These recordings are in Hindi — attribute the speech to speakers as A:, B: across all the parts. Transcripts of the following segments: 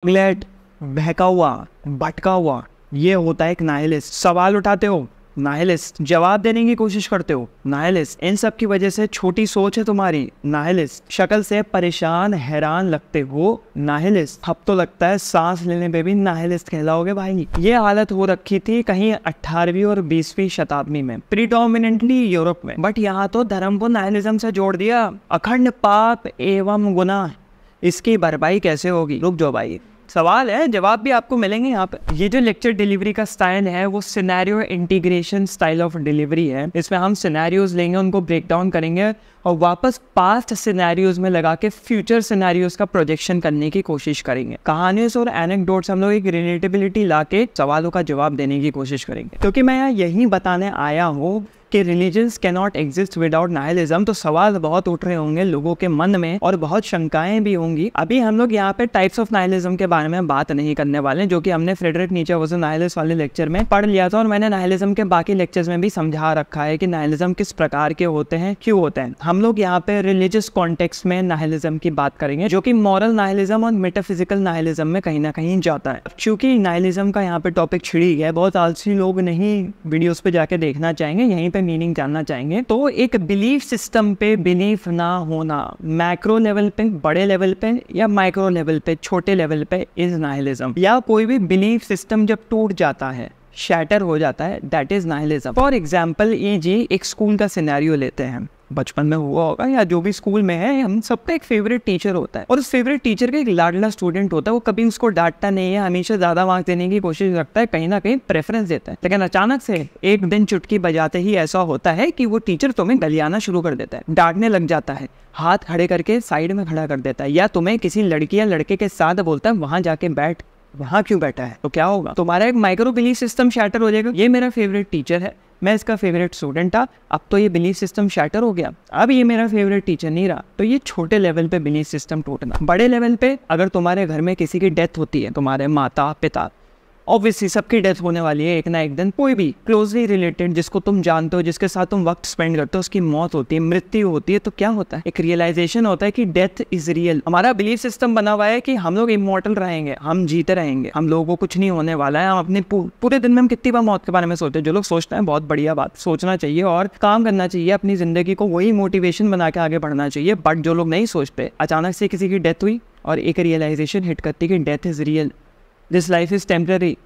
A: नेग्लेक्ट, बहका हुआ, भटका हुआ, ये होता है एक नाइलिस्ट। सवाल उठाते हो, नाइलिस्ट। जवाब देने की कोशिश करते हो, नाइलिस्ट। इन सब की वजह से छोटी सोच है तुम्हारी, नाइलिस्ट। शक्ल से परेशान हैरान लगते हो, नाइलिस्ट। अब तो लगता है सांस लेने पे भी नाइलिस्ट कहलाओगे भाई। ये हालत हो रखी थी कहीं 18वीं और 20वीं शताब्दी में, प्रीडोमिनेंटली यूरोप में। बट यहाँ तो धर्म को नाइलिज्म से जोड़ दिया। अखंड पाप एवं गुनाह, इसकी भरपाई कैसे होगी? रुक जाओ भाई, सवाल है, जवाब भी आपको मिलेंगे यहाँ पे। ये जो लेक्चर डिलीवरी का स्टाइल है वो scenario integration style of delivery है। इसमें हम सिनेरियोज लेंगे, उनको ब्रेक डाउन करेंगे और वापस पास्ट सिनेरियोज में लगा के फ्यूचर सिनेरियोज का प्रोजेक्शन करने की कोशिश करेंगे। कहानियों से और एनेक्डोट्स हम लोग एक रिलेटेबिलिटी ला के सवालों का जवाब देने की कोशिश करेंगे। क्योंकि मैं यहाँ यही बताने आया हूँ कि religions can not exist without nihilism. तो सवाल बहुत उठ रहे होंगे लोगों के मन में और बहुत शंकाएं भी होंगी। अभी हम लोग यहाँ पे टाइप्स ऑफ नाइलिज्म के बारे में बात नहीं करने वाले, जो कि हमने फ्रेडरिक नीचे वाज अ नाइलिस्ट वाले लेक्चर में पढ़ लिया था और मैंने नाइलिज्म के बाकी लेक्चर्स में भी समझा रखा है कि नाइलिज्म किस प्रकार के होते हैं, क्यों होते हैं। हम लोग यहाँ पे रिलीजियस कॉन्टेक्स्ट में नाइलिज्म की बात करेंगे, जो कि मॉरल नाइलिज्म और मेटाफिजिकल नाइलिज्म में कहीं ना कहीं जाता है। चूंकि नाइलिज्म का यहाँ पे टॉपिक छिड़ी गया, बहुत आलसी लोग नहीं वीडियोस पे जाके देखना चाहेंगे, यहीं पे मीनिंग जानना चाहेंगे। तो एक बिलीफ सिस्टम पे बिलीफ ना होना, मैक्रो लेवल पे, बड़े लेवल पे, या माइक्रो लेवल पे, छोटे लेवल पे, इज नाइलिज्म। या कोई भी बिलीफ सिस्टम जब टूट जाता है, शैटर हो जाता है, that is nihilism. For example एक स्कूल का सिनेरियो लेते हैं, बचपन में हुआ होगा या जो भी स्कूल में है, हम सबका एक फेवरेट टीचर होता है और उस फेवरेट टीचर का एक लाडला स्टूडेंट होता है। वो कभी उसको डांटता नहीं है, हमेशा ज्यादा मार्क्स देने की कोशिश करता है, कहीं ना कहीं प्रेफरेंस देता है। लेकिन अचानक से एक दिन चुटकी बजाते ही ऐसा होता है कि वो टीचर तुम्हें गलियाना शुरू कर देता है, डांटने लग जाता है, हाथ खड़े करके साइड में खड़ा कर देता है, या तुम्हें किसी लड़की या लड़के के साथ बोलता है वहां जाके बैठ, वहां क्यों बैठा है। तो क्या होगा? तुम्हारा एक माइक्रो बिलीफ सिस्टम शैटर हो जाएगा। ये मेरा फेवरेट टीचर है, मैं इसका फेवरेट स्टूडेंट था, अब तो ये बिलीफ सिस्टम शैटर हो गया, अब ये मेरा फेवरेट टीचर नहीं रहा। तो ये छोटे लेवल पे बिलीफ सिस्टम टूटना। बड़े लेवल पे अगर तुम्हारे घर में किसी की डेथ होती है, तुम्हारे माता पिता, ऑब्वियसली सबकी डेथ होने वाली है एक ना एक दिन। कोई भी क्लोजली रिलेटेड जिसको तुम जानते हो, जिसके साथ तुम वक्त स्पेंड करते हो, उसकी मौत होती है, मृत्यु होती है, तो क्या होता है? एक रियलाइजेशन होता है कि डेथ इज रियल। हमारा बिलीफ सिस्टम बना हुआ है कि हम लोग इमॉर्टल रहेंगे, हम जीते रहेंगे, हम लोगों को कुछ नहीं होने वाला है। हम अपने पूरे दिन में हम कितनी बार मौत के बारे में सोचते हैं। जो लोग सोचते हैं बहुत बढ़िया बात, सोचना चाहिए और काम करना चाहिए, अपनी जिंदगी को वही मोटिवेशन बना के आगे बढ़ना चाहिए। बट जो लोग नहीं सोचते, अचानक से किसी की डेथ हुई और एक रियलाइजेशन हिट करती कि death is real, this life is temporary,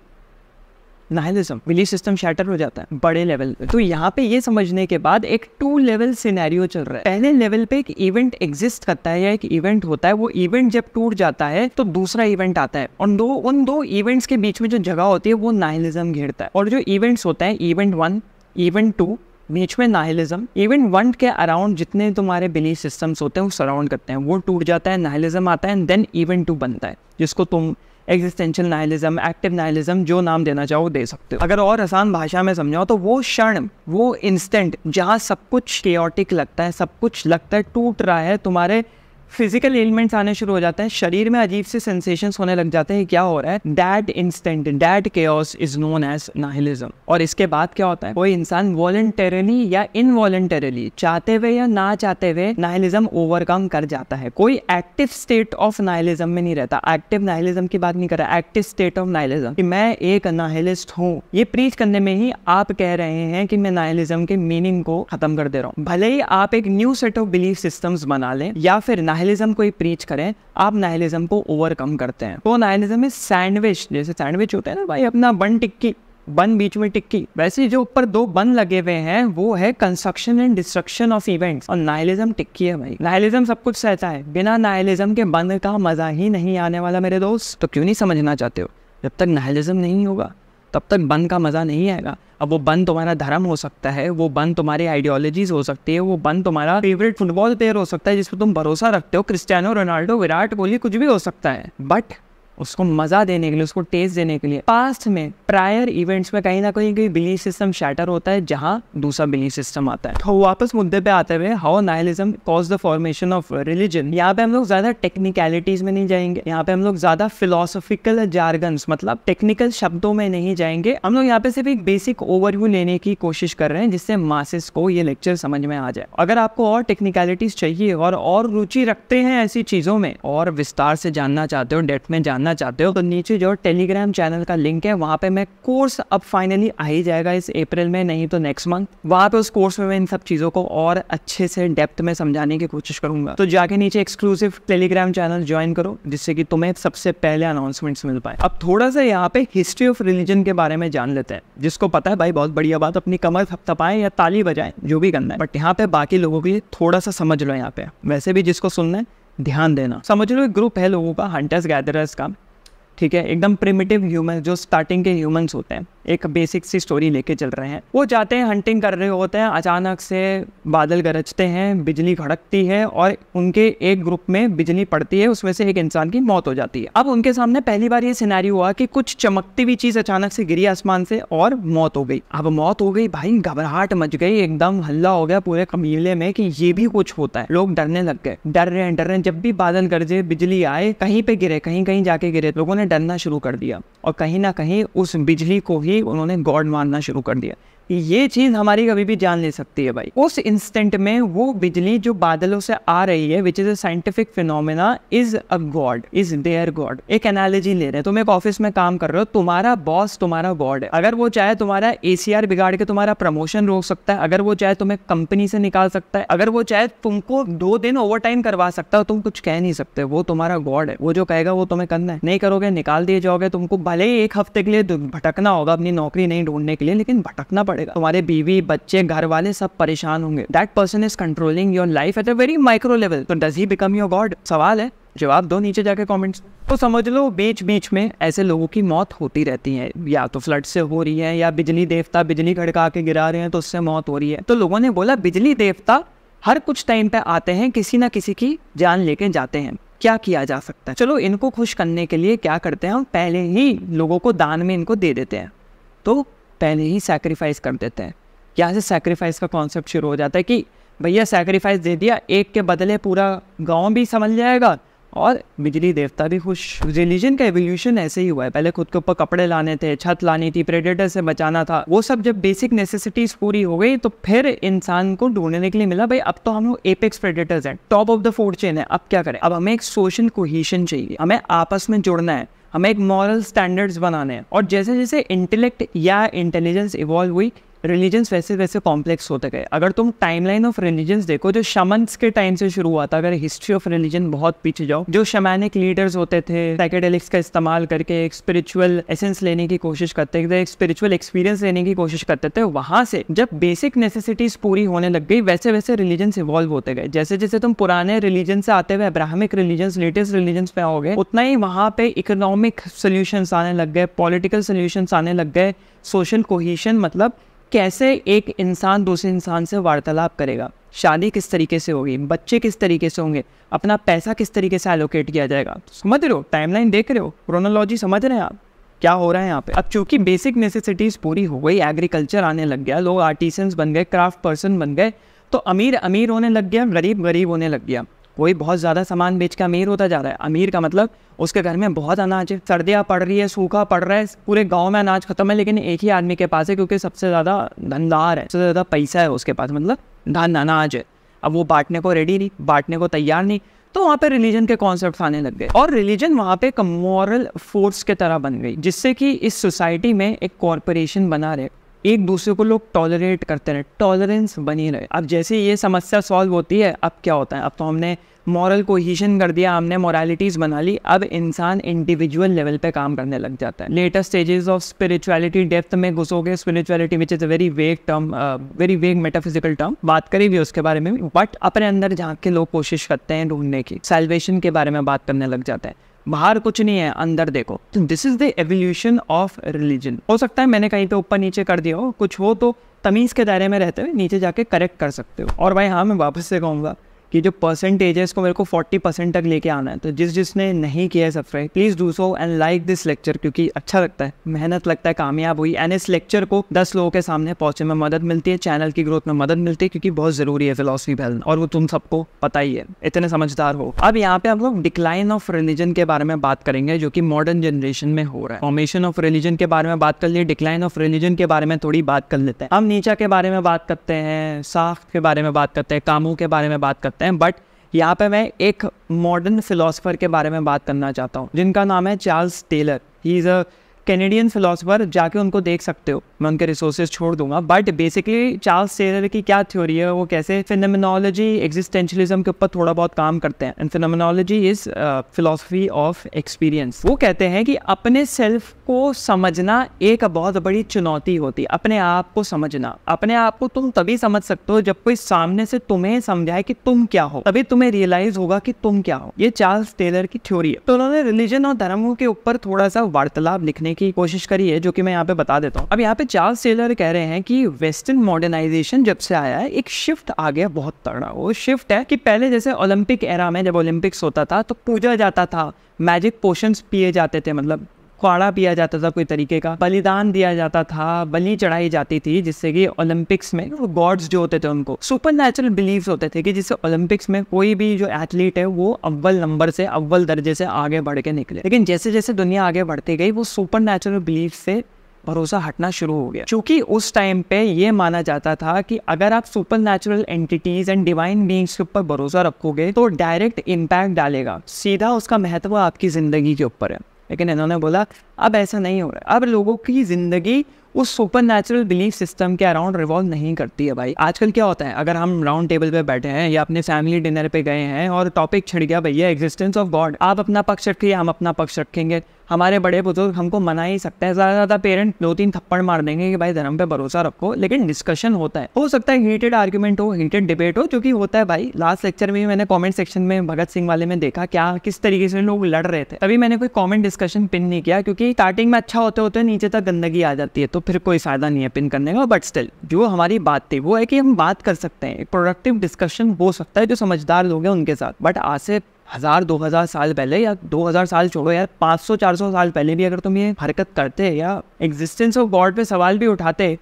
A: nihilism, belief system shatter हो जाता है बड़े लेवल पे। तो यहाँ पे ये समझने के बाद एक 2 लेवल सिनेरियो चल रहा है। पहले लेवल पे एक इवेंट एग्जिस्ट करता है या एक इवेंट होता है, वो इवेंट जब टूट जाता है तो दूसरा इवेंट आता है और उन दो इवेंट्स के बीच में जो जगह होती है वो नाइलिज्म घेरता है। और जो इवेंट्स होते हैं, इवेंट 1, इवेंट 2, बीच में नाइलिज्म। इवेंट 1 के अराउंड जितने तुम्हारे बिलीफ सिस्टम्स होते हैं वो सराउंड करते हैं, वो टूट जाता है, नाइलिज्म आता है, एंड देन इवेंट 2 बनता है, जिसको तुम एग्जिस्टेंशियल नाइलिज्म, एक्टिव नाइलिज्म, जो नाम देना चाहो दे सकते हो। अगर और आसान भाषा में समझाओ तो वो क्षण, वो इंस्टेंट जहाँ सब कुछ केओटिक लगता है, सब कुछ लगता है टूट रहा है, तुम्हारे फिजिकल एलिमेंट्स आने शुरू हो जाते हैं, शरीर में अजीब से सेंसेशंस होने लग जाते हैं, क्या हो रहा है, that instant, that chaos is known as nihilism. और इसके बाद क्या होता है? कोई इंसान वॉलंटरली या इनवॉलंटरली, चाहते हुए या ना चाहते हुए, नाइलिज्म ओवरकम कर जाता है। कोई एक्टिव स्टेट ऑफ नाइलिज्म में नहीं रहता। एक्टिव नाइलिज्म की बात नहीं कर रहा, एक्टिव स्टेट ऑफ नाइलिज्म, कि मैं एक नाइलिस्ट हूँ। ये प्रीच करने में ही आप कह रहे हैं कि मैं नाइलिज्म के मीनिंग को खत्म कर दे रहा हूँ। भले ही आप एक new set of belief systems बना लें या फिर नाइलिज्म को प्रीच करें, आप नाइलिज्म को ओवरकम करते हैं। तो नाइलिज्म में सैंडविच, जैसे सैंडविच होता है ना भाई, अपना बन टिक्की, बन बीच में टिक्की, वैसे जो ऊपर 2 बन लगे हुए हैं वो है construction and destruction of events, और नाइलिज्म टिक्की है भाई। नाइलिज्म सब कुछ सहता है, बिना नाइलिज्म के बन का मजा ही नहीं आने वाला मेरे दोस्त। तो क्यों नहीं समझना चाहते हो? जब तक नाइलिज्म नहीं होगा तब तक बन का मजा नहीं आएगा। अब वो बन तुम्हारा धर्म हो सकता है, वो बन तुम्हारी आइडियोलॉजीज हो सकती है, वो बन तुम्हारा फेवरेट फुटबॉल प्लेयर हो सकता है जिस पर तुम भरोसा रखते हो, क्रिस्टियानो रोनाल्डो, विराट कोहली, कुछ भी हो सकता है। बट उसको मजा देने के लिए, उसको टेस्ट देने के लिए पास्ट में, प्रायर इवेंट्स में कहीं ना कहीं बिलीफ सिस्टम शैटर होता है, जहां दूसरा बिलीफ सिस्टम आता है। तो वापस मुद्दे पे आते हुए, how nihilism cause the formation of religion. यहाँ पे हम लोग ज्यादा टेक्निकलिटीज में नहीं जाएंगे, यहाँ पे हम लोग ज्यादा फिलोसॉफिकल जार्गन्स, मतलब टेक्निकल शब्दों में नहीं जाएंगे। हम लोग यहाँ पे सिर्फ एक बेसिक ओवरव्यू लेने की कोशिश कर रहे हैं जिससे मासेस को ये लेक्चर समझ में आ जाए। अगर आपको और टेक्निकलिटीज चाहिए और रुचि रखते हैं ऐसी चीजों में और विस्तार से जानना चाहते हो, डेप्थ में जानना जानना चाहते हो तो नीचे जो टेलीग्राम चैनल का लिंक है वहाँ पे मैं कोर्स अब फाइनली आ ही जाएगा इस अप्रैल में, नहीं तो नेक्स्ट मंथ। वहाँ पे उस कोर्स में मैं इन सब चीज़ों को और अच्छे से डेप्थ में समझाने की कोशिश करूंगा। तो जाके नीचे एक्सक्लूसिव टेलीग्राम चैनल ज्वाइन करो जिससे कि तुम्हें सबसे पहले अनाउंसमेंट्स मिल पाए। अब थोड़ा सा यहाँ पे हिस्ट्री ऑफ रिलीजन के बारे में जान लेते हैं। जिसको पता है भाई बहुत बढ़िया बात, अपनी कमर थपथपाएं या ताली बजाएं, जो भी करना है, बट यहाँ पे बाकी लोगों के लिए थोड़ा सा समझ लो। यहाँ पे वैसे भी जिसको सुनना है ध्यान देना। समझ लो एक ग्रुप है लोगों का, हंटर्स गैदरर्स का, ठीक है, एकदम प्रिमिटिव ह्यूमन, जो स्टार्टिंग के ह्यूमंस होते हैं। एक बेसिक सी स्टोरी लेके चल रहे हैं। वो जाते हैं हंटिंग कर रहे होते हैं, अचानक से बादल गरजते हैं, बिजली खड़कती है और उनके एक ग्रुप में बिजली पड़ती है, उसमें से एक इंसान की मौत हो जाती है। अब उनके सामने पहली बार ये सिनेरियो हुआ कि कुछ चमकती हुई चीज अचानक से गिरी आसमान से और मौत हो गई। अब मौत हो गई, भाई घबराहट मच गई, एकदम हल्ला हो गया पूरे कबीले में कि ये भी कुछ होता है। लोग डरने लग गए, डर रहे हैं। जब भी बादल गरजे, बिजली आए, कहीं पे गिरे, कहीं कहीं जाके गिरे, लोगों ने डरना शुरू कर दिया और कहीं ना कहीं उस बिजली को ही उन्होंने गॉड मानना शुरू कर दिया। ये चीज हमारी कभी भी जान ले सकती है भाई। उस इंस्टेंट में वो बिजली जो बादलों से आ रही है, which is a scientific phenomena, is a God, is there God. एक एनालॉजी ले रहे हैं, तुम एक ऑफिस में काम कर रहे हो, तुम्हारा बॉस तुम्हारा गॉड है। अगर वो चाहे तुम्हारा एसीआर बिगाड़ के तुम्हारा प्रमोशन रोक सकता है, अगर वो चाहे तुम्हें कंपनी से निकाल सकता है, अगर वो चाहे तुमको 2 दिन ओवर टाइम करवा सकता है, तुम कुछ कह नहीं सकते। वो तुम्हारा गॉड है, वो जो कहेगा वो तुम्हें करना है। नहीं करोगे निकाल दिए जाओगे। तुमको भले ही 1 हफ्ते के लिए भटकना होगा अपनी नौकरी नहीं ढूंढने के लिए, लेकिन भटकना पड़ेगा। तुम्हारे बीवी, बच्चे, घर वाले सब परेशान होंगे। That person is controlling your life at a very micro level. तो does he become your god? सवाल है, जवाब दो नीचे जाके कमेंट्स। तो समझ लो बीच बीच में ऐसे लोगों की मौत होती रहती है, या तो फ्लड से हो रही है, या बिजली देवता बिजली खड़का के गिरा रहे हैं तो उससे मौत हो रही है। तो लोगों ने बोला बिजली देवता हर कुछ टाइम पे आते हैं, किसी ना किसी की जान लेके जाते हैं, क्या किया जा सकता है? चलो इनको खुश करने के लिए क्या करते हैं, हम पहले ही लोगों को दान में इनको दे देते हैं, तो पहले ही सैक्रिफाइस कर देते हैं। यहाँ से सैक्रिफाइस का कॉन्सेप्ट शुरू हो जाता है कि भैया सैक्रिफाइस दे दिया, एक के बदले पूरा गांव भी समझ जाएगा और बिजली देवता भी खुश। रिलीजन का एवोल्यूशन ऐसे ही हुआ है। पहले खुद के ऊपर कपड़े लाने थे, छत लानी थी, प्रेडेटर से बचाना था, वो सब जब बेसिक नेसेसिटीज पूरी हो गई तो फिर इंसान को ढूंढने के लिए मिला भाई अब तो हम लोग एपेक्स प्रेडेटर्स हैं, top of the food chain है, अब क्या करें? अब हमें एक सोशल कोहेशन चाहिए, हमें आपस में जुड़ना है, हमें एक मॉरल स्टैंडर्ड्स बनाने हैं। और जैसे जैसे इंटेलेक्ट या इंटेलिजेंस इवॉल्व हुई, रिलीजन्स वैसे वैसे कॉम्प्लेक्स होते गए। अगर तुम टाइमलाइन ऑफ रिलीजन्स देखो, जो शमन्स के टाइम से शुरू हुआ था, अगर हिस्ट्री ऑफ रिलीजन बहुत पीछे जाओ, जो शमैनिक लीडर्स होते थे, साइकेडेलिक्स का इस्तेमाल करके एक स्पिरिचुअल एसेंस लेने की कोशिश करते थे, एक स्पिरिचुअल एक्सपीरियंस लेने की कोशिश करते थे, वहां से जब बेसिक नेसेसिटीज पूरी होने लग गई, वैसे वैसे रिलीजन्स इवॉल्व होते गए। जैसे जैसे तुम पुराने रिलीजन से आते हुए अब्राहमिक रिलीजन्स, लेटेस्ट रिलीजन्स पे आओगे, उतना ही वहां पे इकोनॉमिक सोल्यूशंस आने लग गए, पॉलिटिकल सोल्यूशंस आने लग गए, सोशल कोहेशन, मतलब कैसे एक इंसान दूसरे इंसान से वार्तालाप करेगा, शादी किस तरीके से होगी, बच्चे किस तरीके से होंगे, अपना पैसा किस तरीके से एलोकेट किया जाएगा। समझ रहे हो, टाइमलाइन देख रहे हो, क्रोनोलॉजी समझ रहे हैं आप क्या हो रहा है यहाँ पे। अब चूंकि बेसिक नेसेसिटीज पूरी हो गई, एग्रीकल्चर आने लग गया, लोग आर्टिसंस बन गए, क्राफ्ट पर्सन बन गए, तो अमीर अमीर होने लग गया, गरीब गरीब होने लग गया। कोई बहुत ज़्यादा सामान बेच के अमीर होता जा रहा है। अमीर का मतलब उसके घर में बहुत अनाज है, सर्दियाँ पड़ रही है, सूखा पड़ रहा है, पूरे गांव में अनाज खत्म है, लेकिन एक ही आदमी के पास है क्योंकि सबसे ज़्यादा धनदार है, सबसे ज़्यादा पैसा है उसके पास, मतलब धन अनाज है। अब वो बांटने को रेडी नहीं, बांटने को तैयार नहीं, तो वहाँ पे रिलीजन के कॉन्सेप्ट आने लग गए और रिलीजन वहाँ पे एक मॉरल फोर्स के तरह बन गई, जिससे कि इस सोसाइटी में एक कॉर्पोरेशन बना रहे, एक दूसरे को लोग टॉलरेट करते रहे, टॉलरेंस बनी रहे। अब जैसे ये समस्या सॉल्व होती है, अब क्या होता है, अब तो हमने मॉरल कोहेशन कर दिया, हमने मोरालिटीज़ बना ली, अब इंसान इंडिविजुअल लेवल पे काम करने लग जाता है। Latest stages of spirituality, depth में घुसोगे, spirituality which is a very vague term, very vague metaphysical term, बात करी भी उसके बारे में, बट अपने अंदर झांक के लोग कोशिश करते हैं ढूंढने की, सैल्वेशन के बारे में बात करने लग जाते हैं। बाहर कुछ नहीं है, अंदर देखो। तो this is the evolution of religion. हो सकता है मैंने कहीं पे ऊपर नीचे कर दिया हो, कुछ हो तो तमीज़ के दायरे में रहते हुए नीचे जाके करेक्ट कर सकते हो। और भाई हाँ, मैं वापस से कहूँगा कि जो परसेंटेज है इसको मेरे को 40% तक लेके आना है, तो जिसने नहीं किया है subscribe, please do so and like this lecture, क्योंकि अच्छा लगता है, मेहनत लगता है, कामयाब हुई, एंड इस लेक्चर को 10 लोगों के सामने पहुंचने में मदद मिलती है, चैनल की ग्रोथ में मदद मिलती है, क्योंकि बहुत ज़रूरी है फिलॉसफी फैलना, और वो तुम सबको पता ही है, इतने समझदार हो। अब यहाँ पे हम लोग डिक्लाइन ऑफ रिलीजन के बारे में बात करेंगे, जो कि मॉडर्न जनरेशन में हो रहा है। फॉर्मेशन ऑफ रिलीजन के बारे में बात कर लिए, डिक्लाइन ऑफ रिलीजन के बारे में थोड़ी बात कर लेते हैं। हम नीचा के बारे में बात करते हैं, साख्त के बारे में बात करते हैं, कामों के बारे में बात करते हैं, बट यहाँ पे मैं एक मॉडर्न फिलोसफर के बारे में बात करना चाहता हूँ जिनका नाम है Charles Taylor. He is a Canadian philosopher, जाके उनको देख सकते हो, मैं उनके रिसोर्सेज छोड़ दूंगा। बट बेसिकली चार्ल्स टेलर की क्या थ्योरी है, वो कैसे फिनोमेनोलॉजी एग्जिस्टेंशलिज्म के ऊपर थोड़ा बहुत काम करते हैं। And phenomenology is philosophy of experience. वो कहते हैं कि अपने सेल्फ को समझना एक बहुत बड़ी चुनौती होती है। अपने आप को समझना, अपने आप को तुम तभी समझ सकते हो जब कोई सामने से तुम्हें समझाए कि तुम क्या हो, तभी तुम्हें रियलाइज होगा कि तुम क्या हो। ये चार्ल्स टेलर की थ्योरी है। तो उन्होंने रिलीजन और धर्मों के ऊपर थोड़ा सा वार्तालाप लिखने की कोशिश करी है, जो कि मैं यहाँ पे बता देता हूँ। अब यहाँ पे चार्ल्स टेलर कह रहे हैं कि वेस्टर्न मॉडर्नाइजेशन जब से आया है, एक शिफ्ट आ गया बहुत तगड़ा। वो शिफ्ट है कि पहले जैसे ओलंपिक एरा में जब ओलंपिक्स होता था तो पूजा जाता था, मैजिक पोशंस पिए जाते थे, मतलब काढ़ा पिया जाता था, कोई तरीके का बलिदान दिया जाता था, बलि चढ़ाई जाती थी, जिससे कि ओलंपिक्स में गॉड्स जो होते थे उनको सुपर नेचुरल बिलीव्स होते थे कि जिससे ओलंपिक्स में कोई भी जो एथलीट है वो अव्वल नंबर से, अव्वल दर्जे से आगे बढ़ के निकले। लेकिन जैसे जैसे दुनिया आगे बढ़ती गई वो सुपर नेचुरल बिलीफ से भरोसा हटना शुरू हो गया, क्योंकि उस टाइम पे ये माना जाता था कि अगर आप super natural entities and divine beings के ऊपर भरोसा रखोगे तो डायरेक्ट इम्पैक्ट डालेगा, सीधा उसका महत्व आपकी जिंदगी के ऊपर है। लेकिन इन्होंने बोला अब ऐसा नहीं हो रहा है, अब लोगों की जिंदगी उस सुपर नेचुरल बिलीफ सिस्टम के अराउंड रिवॉल्व नहीं करती है। भाई आजकल क्या होता है, अगर हम राउंड टेबल पे बैठे हैं या अपने फैमिली डिनर पे गए हैं और टॉपिक छिड़ गया भैया एग्जिस्टेंस ऑफ गॉड, आप अपना पक्ष रखिए, हम अपना पक्ष रखेंगे, हमारे बड़े बुजुर्ग हमको मना ही सकते हैं, ज़्यादा पेरेंट 2-3 थप्पड़ मार देंगे कि भाई धर्म पे भरोसा रखो। लेकिन डिस्कशन होता है, हो सकता है हीटेड आर्ग्यूमेंट हो, हीटेड डिबेट हो, जो कि होता है। भाई लास्ट लेक्चर में मैंने कमेंट सेक्शन में भगत सिंह वाले में देखा क्या किस तरीके से लोग लड़ रहे थे। तभी मैंने कोई कमेंट डिस्कशन पिन नहीं किया, क्योंकि स्टार्टिंग में अच्छा होते होते नीचे तक गंदगी आ जाती है, तो फिर कोई फायदा नहीं है पिन करने का। बट स्टिल जो हमारी बात थी वो है कि हम बात कर सकते हैं, एक प्रोडक्टिव डिस्कशन हो सकता है जो समझदार लोग हैं उनके साथ। बट आज से 1000-2000 साल पहले, या 2000 साल छोड़ो यार, 500-400 साल पहले भी अगर तुम ये हरकत करते या एग्जिस्टेंस ऑफ गॉड पे सवाल भी उठाते,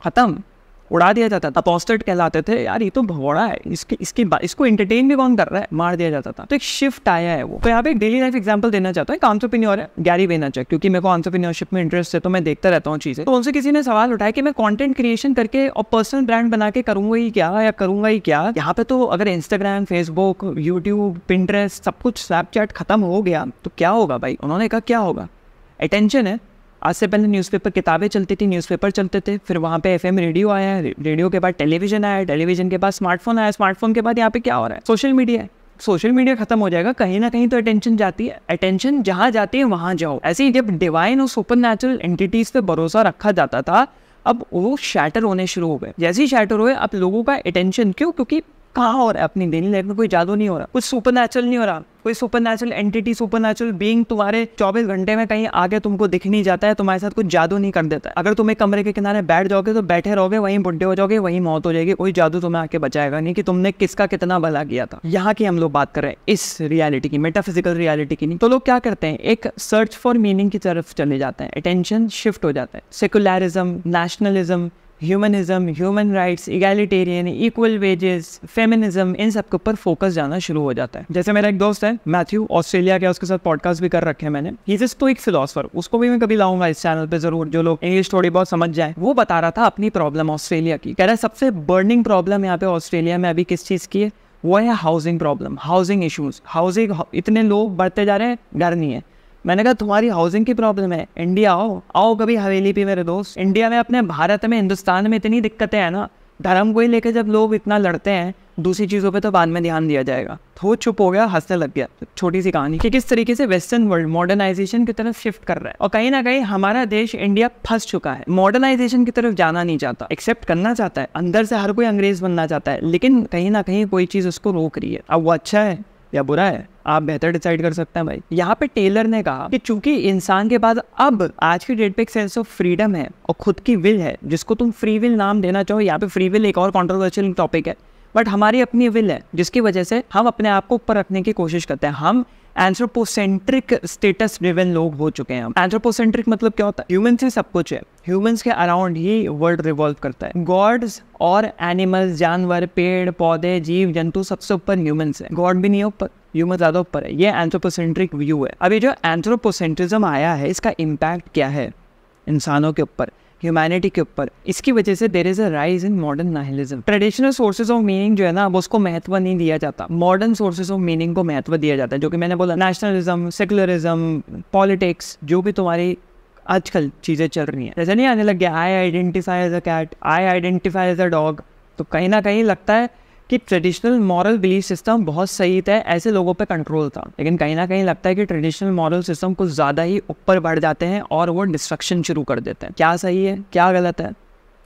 A: खत्म, उड़ा दिया जाता था, अपोस्टेट कहलाते थे। यार ये तो भगोड़ा है, इसको एंटरटेन भी कौन कर रहा है, मार दिया जाता था। तो एक शिफ्ट आया है वो। तो यहाँ पे एक डेली लाइफ एग्जांपल देना चाहता हूँ। एक एंटरप्रेन्योर है गैरी वेनरचक, क्योंकि मेरे को एंटरप्रेन्योरशिप में इंटरेस्ट है तो मैं देखता रहता हूँ चीजें। तो उनसे किसी ने सवाल उठाया कि मैं कंटेंट क्रिएशन करके और पर्सनल ब्रांड बना के करूंगा ही क्या, या करूंगा ही क्या। यहाँ पे तो अगर इंस्टाग्राम, फेसबुक, यूट्यूब, पिंटरेस्ट, सब कुछ, स्नैपचैट खत्म हो गया तो क्या होगा भाई। उन्होंने कहा क्या होगा, अटेंशन है। आज से पहले न्यूज़पेपर, किताबें चलती थी, न्यूज़पेपर चलते थे, फिर वहाँ पे एफएम रेडियो आया, रेडियो के बाद टेलीविजन आया, टेलीविजन के बाद स्मार्टफोन आया, स्मार्टफोन के बाद यहाँ पे क्या हो रहा है, सोशल मीडिया है। सोशल मीडिया खत्म हो जाएगा, कहीं ना कहीं तो अटेंशन जाती है। अटेंशन जहाँ जाती है वहाँ जाओ। ऐसे ही जब डिवाइन और सुपर नेचुरल एंटिटीज पे भरोसा रखा जाता था, अब वो शैटर होने शुरू हो गए। जैसे ही शैटर हुए, अब लोगों का अटेंशन, क्योंकि कहाँ हो रहा है, अपनी डेली लाइफ में कोई जादू नहीं हो रहा, कुछ सुपर नेचुरल नहीं हो रहा, कोई super natural entity, super natural being तुम्हारे 24 घंटे में कहीं आगे तुमको दिख नहीं जाता है, तुम्हारे साथ कुछ जादू नहीं कर देता है। अगर तुम एक कमरे के किनारे बैठ जाओगे तो बैठे रहोगे, वहीं बुढ़े हो जाओगे, वहीं मौत हो जाएगी, कोई जादू तुम्हें आके बचाएगा नहीं कि तुमने किसका कितना भला किया था। यहाँ की हम लोग बात कर रहे हैं इस रियलिटी की, मेटाफिजिकल रियलिटी की नहीं। तो लोग क्या करते हैं, एक सर्च फॉर मीनिंग की तरफ चले जाते हैं, अटेंशन शिफ्ट हो जाता है। Secularism, nationalism, humanism, human rights, egalitarian, equal wages, feminism, इन सब के ऊपर फोकस जाना शुरू हो जाता है। जैसे मेरा एक दोस्त है मैथ्यू, ऑस्ट्रेलिया का, उसके साथ पॉडकास्ट भी कर रखे हैं मैंने। ही इज तो एक फिलोसफर, उसको भी मैं कभी लाऊंगा इस चैनल पे जरूर, जो लोग इंग्लिश थोड़ी बहुत समझ जाए। वो बता रहा था अपनी प्रॉब्लम ऑस्ट्रेलिया की, कह रहा है सबसे बर्निंग प्रॉब्लम यहाँ पे ऑस्ट्रेलिया में अभी किस चीज़ की है, वो है housing problem, housing issues. Housing, इतने लोग बढ़ते जा रहे हैं, घर नहीं है। मैंने कहा तुम्हारी हाउसिंग की प्रॉब्लम है, इंडिया आओ कभी हवेली पे मेरे दोस्त। इंडिया में, अपने भारत में, हिंदुस्तान में इतनी दिक्कतें हैं ना, धर्म को ही लेकर जब लोग इतना लड़ते हैं, दूसरी चीज़ों पे तो बाद में ध्यान दिया जाएगा। तो चुप हो गया, हंसने लग गया। छोटी सी कहानी कि किस तरीके से वेस्टर्न वर्ल्ड मॉडर्नाइजेशन की तरफ शिफ्ट कर रहा है, और कहीं ना कहीं हमारा देश इंडिया फंस चुका है। मॉडर्नाइजेशन की तरफ जाना नहीं चाहता, एक्सेप्ट करना चाहता है, अंदर से हर कोई अंग्रेज बनना चाहता है, लेकिन कहीं ना कहीं कोई चीज़ उसको रोक रही है। अब वो अच्छा है या बुरा है, आप बेहतर डिसाइड कर सकते हैं भाई। यहाँ पे टेलर ने कहा कि चूंकि इंसान के पास अब आज की डेट पे एक सेंस ऑफ फ्रीडम है और खुद की विल है, जिसको तुम फ्री विल नाम देना चाहो, यहाँ पे फ्री विल एक और कंट्रोवर्शियल टॉपिक है, बट हमारी अपनी विल है, जिसकी वजह से हम अपने आप को ऊपर रखने की कोशिश करते हैं। हम एंथ्रोपोसेंट्रिक स्टेटस ड्रिवन लोग हो चुके हैं। एंथ्रोपोसेंट्रिक मतलब क्या होता है, ह्यूमन से सब कुछ है, ह्यूमंस के अराउंड ही वर्ल्ड रिवॉल्व करता है। गॉड्स और एनिमल्स, जानवर, पेड़ पौधे, जीव जंतु, सबसे ऊपर ह्यूमंस है, गॉड भी नहीं है ऊपर, ह्यूमन ज़्यादा ऊपर है। ये एंथ्रोपोसेंट्रिक व्यू है। अभी जो एंथ्रोपोसेंट्रिज्म आया है, इसका इम्पैक्ट क्या है इंसानों के ऊपर, ह्यूमैनिटी के ऊपर। इसकी वजह से there is a rise in modern nihilism. Traditional sources of meaning जो है ना, अब उसको महत्व नहीं दिया जाता, मॉडर्न सोर्सेज ऑफ मीनिंग को महत्व दिया जाता है। जो कि मैंने बोला, नेशनलिज्म, सेकुलरिज्म, पॉलिटिक्स, जो भी तुम्हारी आजकल चीज़ें चल रही हैं, जैसे नहीं आने लग गया I identify as a cat, I identify as a dog. तो कहीं ना कहीं लगता है कि ट्रेडिशनल मॉरल बिलीफ सिस्टम बहुत सही था, ऐसे लोगों पे कंट्रोल था, लेकिन कहीं ना कहीं लगता है कि ट्रेडिशनल मॉरल सिस्टम कुछ ज़्यादा ही ऊपर बढ़ जाते हैं और वो डिस्ट्रक्शन शुरू कर देते हैं। क्या सही है क्या गलत है,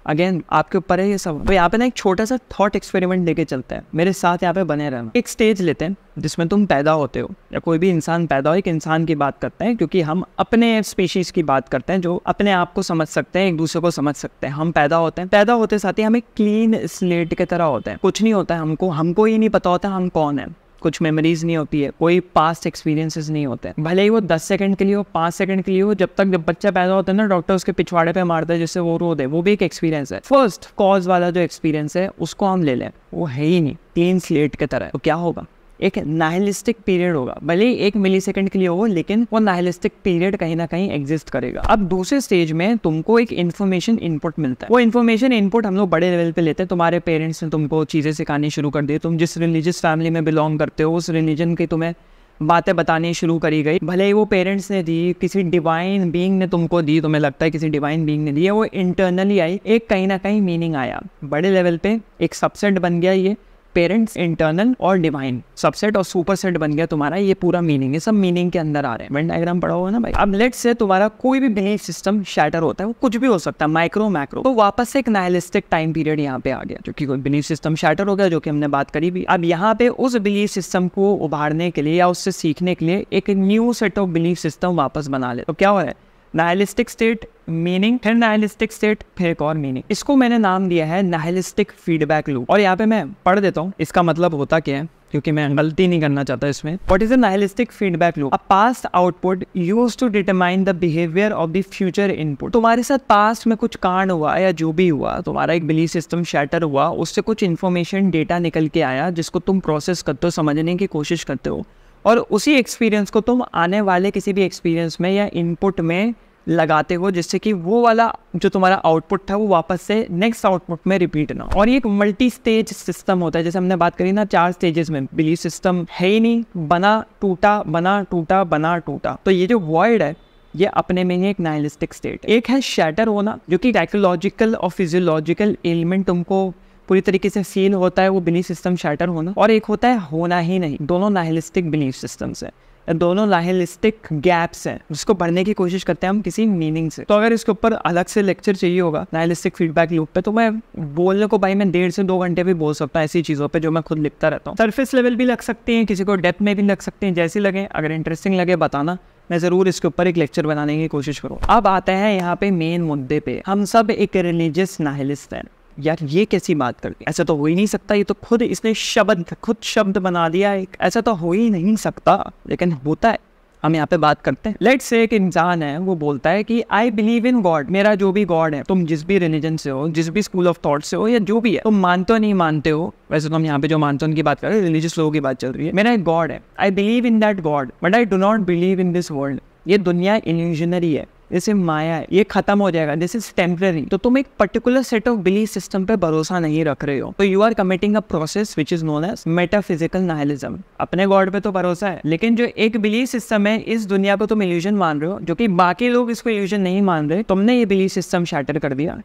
A: अगेन आपके ऊपर है ये सब। तो यहाँ पे ना एक छोटा सा थॉट एक्सपेरिमेंट लेके चलते हैं, मेरे साथ यहाँ पे बने रहना। एक स्टेज लेते हैं जिसमें तुम पैदा होते हो, या कोई भी इंसान पैदा हो, एक इंसान की बात करते हैं, क्योंकि हम अपने स्पीशीज़ की बात करते हैं जो अपने आप को समझ सकते हैं, एक दूसरे को समझ सकते हैं। हम पैदा होते हैं, पैदा होते साथ ही हम एक क्लीन स्लेट की तरह होते हैं, कुछ नहीं होता है हमको ही नहीं पता होता हम कौन है, कुछ मेमोरीज नहीं होती है, कोई पास्ट एक्सपीरियंसेस नहीं होते हैं। भले ही वो 10 सेकंड के लिए हो, 5 सेकंड के लिए हो, जब बच्चा पैदा होता है ना, डॉक्टर उसके पिछवाड़े पे मारता है जिससे वो रो दे, वो भी एक एक्सपीरियंस है। फर्स्ट कॉज वाला जो एक्सपीरियंस है उसको हम ले लें, वो है ही नहीं, क्लीन स्लेट की तरह। तो क्या होगा, एक नाइलिस्टिक पीरियड होगा, भले ही 1 मिलीसेकंड के लिए हो, लेकिन वो नाइलिस्टिक पीरियड कहीं ना कहीं एग्जिस्ट करेगा। अब दूसरे स्टेज में तुमको एक इन्फॉर्मेशन इनपुट मिलता है। वो इन्फॉर्मेशन इनपुट हम लोग बड़े लेवल पे लेते हैं। तुम्हारे पेरेंट्स ने तुमको चीज़ें सिखानी शुरू कर दी, तुम जिस रिलीजियस फैमिली में बिलोंग करते हो उस रिलीजन की तुम्हें बातें बतानी शुरू करी गई, भले ही वो पेरेंट्स ने दी, किसी डिवाइन बीइंग ने तुमको दी, तुम्हें लगता है किसी डिवाइन बीइंग ने दी है, वो इंटरनली आई, एक कहीं ना कहीं मीनिंग आया, बड़े लेवल पे एक सबसेट बन गया, ये पेरेंट्स, इंटरनल और डिवाइन, सबसेट और सुपरसेट बन गया तुम्हारा, ये पूरा मीनिंग है, सब मीनिंग के अंदर आ रहे हैं। वेन डायग्राम पढ़ा होगा ना भाई। अब लेट्स से तुम्हारा कोई भी बिलीफ सिस्टम शैटर होता है, वो कुछ भी हो सकता है, माइक्रो मैक्रो, तो वापस से एक नाइलिस्टिक टाइम पीरियड यहाँ पे आ गया, क्योंकि कोई बिलीफ सिस्टम शैटर हो गया, जो कि हमने बात करी भी। अब यहाँ पे उस बिलीफ सिस्टम को उभारने के लिए या उससे सीखने के लिए एक new set of belief system वापस बना ले। तो क्या हो रहा है, नाइलिस्टिक स्टेट, मीनिंग, फिर नाइलिस्टिक स्टेट, फिर एक और मीनिंग। इसको मैंने नाम दिया है नाइलिस्टिक फीडबैक लूप। और यहाँ पे मैं पढ़ देता हूँ इसका मतलब होता क्या है, क्योंकि मैं गलती नहीं करना चाहता इसमें। What is a nihilistic feedback loop? A past output used to determine the behaviour of the future input. तुम्हारे साथ पास्ट में कुछ कांड हुआ या जो भी हुआ, तुम्हारा एक बिलीफ सिस्टम शैटर हुआ, उससे कुछ इन्फॉर्मेशन, डेटा निकल के आया, जिसको तुम प्रोसेस करते हो, समझने की कोशिश करते हो, और उसी एक्सपीरियंस को तुम आने वाले किसी भी एक्सपीरियंस में या इनपुट में लगाते हो, जिससे कि वो वाला जो तुम्हारा आउटपुट था वो वापस से नेक्स्ट आउटपुट में रिपीट ना। और ये एक मल्टी स्टेज सिस्टम होता है, जैसे हमने बात करी ना 4 स्टेजेस में। बिलीफ सिस्टम है ही नहीं, बना टूटा, बना टूटा, बना टूटा। तो ये जो वॉइड है, ये अपने में ही एक नाइलिस्टिक स्टेट। एक है शैटर होना, जो कि साइकोलॉजिकल और फिजियोलॉजिकल एलिमेंट तुमको पूरी तरीके से फील होता है, वो बिलीफ सिस्टम शैटर होना। और एक होता है होना ही नहीं। दोनों नाइलिस्टिक बिलीफ सिस्टम्स है, दोनों नाइलिस्टिक गैप्स हैं, जिसको भरने की कोशिश करते हैं हम किसी मीनिंग से। तो अगर इसके ऊपर अलग से लेक्चर चाहिए होगा नाइलिस्टिक फीडबैक लूप पे, तो मैं बोलने को भाई मैं 1.5 से 2 घंटे भी बोल सकता हूँ ऐसी चीज़ों पे जो मैं खुद लिखता रहता हूँ। सरफेस लेवल भी लग सकती हैं, किसी को डेप्थ में भी लग सकते हैं, जैसी लगे। अगर इंटरेस्टिंग लगे बताना, मैं ज़रूर इसके ऊपर एक लेक्चर बनाने की कोशिश करूँ। अब आते हैं यहाँ पे मेन मुद्दे पे। हम सब एक रिलीजियस नाइलिस्ट हैं। यार ये कैसी बात करती है, ऐसा तो हो ही नहीं सकता, ये तो खुद इसने खुद शब्द बना दिया एक, ऐसा तो हो ही नहीं सकता, लेकिन होता है। हम यहाँ पे बात करते हैं। लेट्स से एक इंसान है, वो बोलता है कि आई बिलीव इन गॉड, मेरा जो भी गॉड है, तुम जिस भी रिलीजन से हो, जिस भी स्कूल ऑफ थॉट से हो, या जो भी है, तुम मानते हो नहीं मानते हो, वैसे तो हम यहाँ पे जो मानते हो उनकी बात कर रहे हैं, रिलीजियस लोगों की बात चल रही है। मेरा एक गॉड है, I believe in that God, but I do not believe in this world. ये दुनिया इल्यूजनरी है, जैसे माया है, ये खत्म हो जाएगा, दिस इज टेम्पररी। तो तुम एक particular set of belief system पे भरोसा नहीं रख रहे हो, तो you are committing a process which is known as metaphysical nihilism. अपने गॉड पे तो भरोसा है, लेकिन जो एक बिलीफ सिस्टम है, इस दुनिया को तुम इल्यूजन मान रहे हो, जो कि बाकी लोग इसको इल्यूजन नहीं मान रहे, तुमने ये बिलीफ सिस्टम शैटर कर दिया।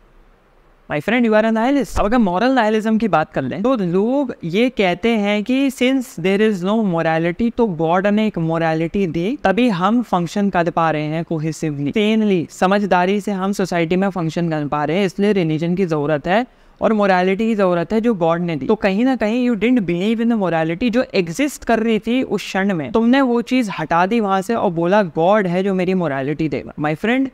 A: My friend, you are a nihilist. अब अगर मॉरल नाइलिज्म की बात कर लें, तो लोग ये कहते हैं कि since there is no morality, तो गॉड ने एक मोरालिटी दी, तभी हम फंक्शन कर पा रहे हैं कोहेसिवली, सेनली, समझदारी से हम सोसाइटी में फंक्शन कर पा रहे हैं। इसलिए रिलीजन की जरूरत है और मोरालिटी की जरूरत है जो गॉड ने दी। तो कहीं ना कहीं you didn't believe in the morality जो एग्जिस्ट कर रही थी उस क्षण में, तुमने वो चीज हटा दी वहां से और बोला गॉड है जो मेरी मोरालिटी देगा। माय फ्रेंड,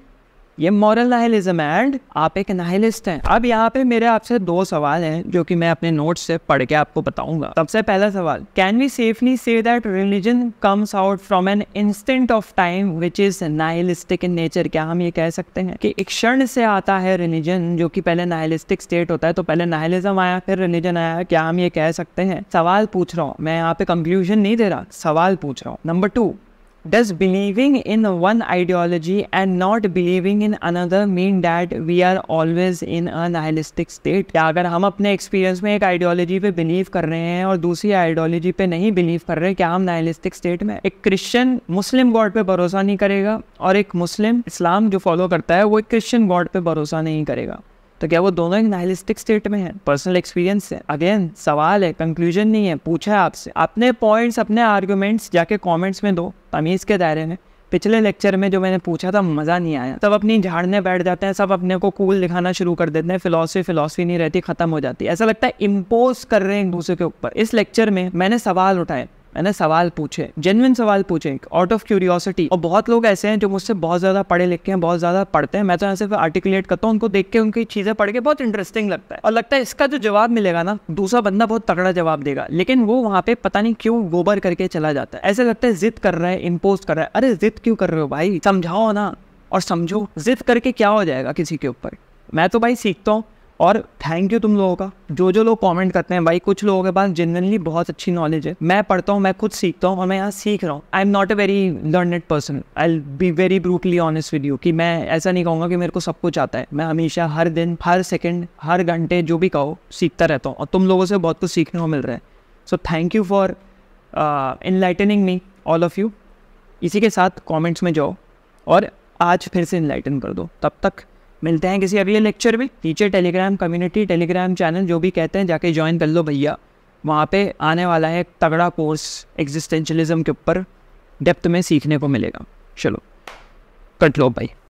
A: ये मॉरल नाइलिज्म है एंड आप एक नाइलिस्ट हैं। अब यहाँ पे मेरे आपसे 2 सवाल हैं जो कि मैं अपने नोट्स से पढ़ के आपको बताऊंगा। सबसे पहला सवाल, can we safely say that religion comes out from an instant of time which is nihilistic in nature? क्या हम ये कह सकते हैं कि एक क्षण से आता है रिलीजन, जो कि पहले नाइलिस्टिक स्टेट होता है, तो पहले नाइलिज्म आया फिर रिलीजन आया, क्या हम ये कह सकते हैं? सवाल पूछ रहा हूँ मैं, यहाँ पे कंक्लूजन नहीं दे रहा, सवाल पूछ रहा हूँ। Number 2, Does believing in one ideology and not believing in another mean that we are always in a nihilistic state? क्या अगर हम अपने एक्सपीरियंस में एक आइडियोलॉजी पे बिलीव कर रहे हैं और दूसरी आइडियोलॉजी पे नहीं बिलीव कर रहे, क्या हम नाइलिस्टिक स्टेट में? एक क्रिश्चियन मुस्लिम गॉड पे भरोसा नहीं करेगा और एक मुस्लिम इस्लाम जो फॉलो करता है वो एक क्रिश्चियन गॉड पे भरोसा नहीं करेगा, तो क्या वो दोनों एक नाइलिस्टिक स्टेट में है? पर्सनल एक्सपीरियंस है, अगेन सवाल है, कंक्लूजन नहीं है, पूछा है आपसे। अपने पॉइंट्स, अपने आर्गुमेंट्स जाके कमेंट्स में दो तमीज़ के दायरे में। पिछले लेक्चर में जो मैंने पूछा था मज़ा नहीं आया, सब अपनी झाड़ने बैठ जाते हैं, सब अपने को कूल दिखाना शुरू कर देते हैं, फिलॉसफी नहीं रहती, ख़त्म हो जाती है, ऐसा लगता है इम्पोज कर रहे हैं एक दूसरे के ऊपर। इस लेक्चर में मैंने सवाल उठाए, मैंने सवाल पूछे, जेन्युइन सवाल पूछे आउट ऑफ क्यूरियोसिटी। और बहुत लोग ऐसे हैं जो मुझसे बहुत ज़्यादा पढ़े लिखे हैं, बहुत ज़्यादा पढ़ते हैं, मैं तो ऐसे आर्टिकुलेट करता हूँ, उनको देख के उनकी चीज़ें पढ़ के बहुत इंटरेस्टिंग लगता है और लगता है इसका जो जवाब मिलेगा ना, दूसरा बंदा बहुत तगड़ा जवाब देगा, लेकिन वो वहाँ पे पता नहीं क्यों गोबर करके चला जाता है। ऐसा लगता है जिद कर रहा है, इम्पोज कर रहा है। अरे जिद क्यों कर रहे हो भाई, समझाओ ना और समझो। जिद करके क्या हो जाएगा किसी के ऊपर? मैं तो भाई सीखता हूँ और थैंक यू तुम लोगों का, जो लोग कमेंट करते हैं। भाई कुछ लोगों के पास जेन्युइनली बहुत अच्छी नॉलेज है, मैं पढ़ता हूँ, मैं खुद सीखता हूँ और मैं यहाँ सीख रहा हूँ। I am not a very learned person, I will be very brutally honest with you, कि मैं ऐसा नहीं कहूँगा कि मेरे को सब कुछ आता है। मैं हमेशा, हर दिन, हर सेकेंड, हर घंटे, जो भी कहो, सीखता रहता हूँ और तुम लोगों से बहुत कुछ सीखने को मिल रहा है। So thank you for enlightening me all of you. इसी के साथ कॉमेंट्स में जाओ और आज फिर से इनलाइटन कर दो। तब तक मिलते हैं किसी अगले लेक्चर में। नीचे टेलीग्राम कम्युनिटी, टेलीग्राम चैनल, जो भी कहते हैं, जाके ज्वाइन कर लो भैया। वहाँ पे आने वाला है तगड़ा कोर्स एग्जिस्टेंशलिज्म के ऊपर, डेप्थ में सीखने को मिलेगा। चलो कट लो भाई।